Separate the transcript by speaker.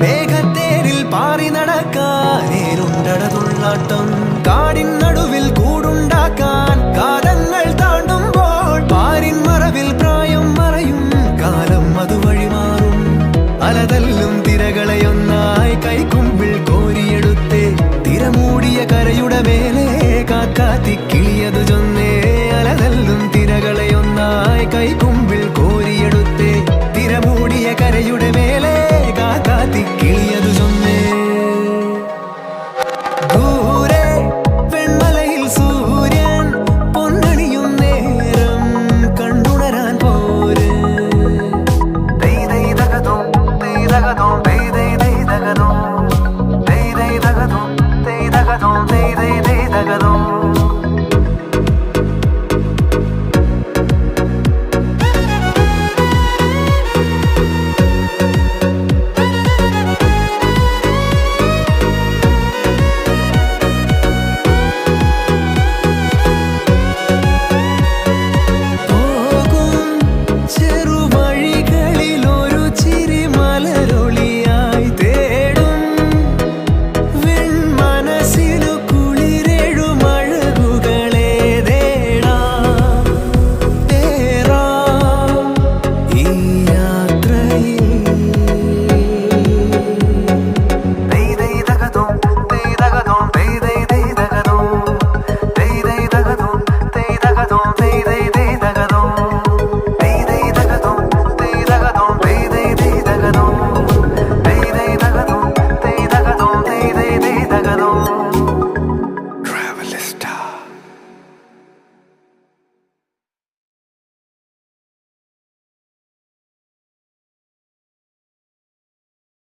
Speaker 1: മേഘത്തേരിൽ പാറി നടക്കാനേരുണ്ടടതുള്ളാട്ടം കാടിൻ നടുവിൽ കൂടുണ്ടാക്കാൻ കാലങ്ങൾ താണ്ടുമ്പോൾ പാരിൻ മറവിൽ പ്രായം മറയും കാലം അതുവഴി മാറും അലതല്ലും തിരകളെയൊന്നായി കൈക്കുമ്പിൾ കോരിയെടുത്തേ തിരമൂടിയ കരയുടെ മേലെ കാക്കാത്തി കിളിയതു ചൊന്നേ അലതല്ലും തിരകളെയൊന്നായി കൈക്കുമ്പിൾ കോരിയെടുത്തേ തിരമൂടിയ കരയുടെ മേലെ കാക്കാത്തി കിളിയതു ചൊന്നേ ദൂരെ വെൺമലയിൽ സൂര്യൻ പൊന്നണിയും നേരം കണ്ടുണരാൻ പോര് They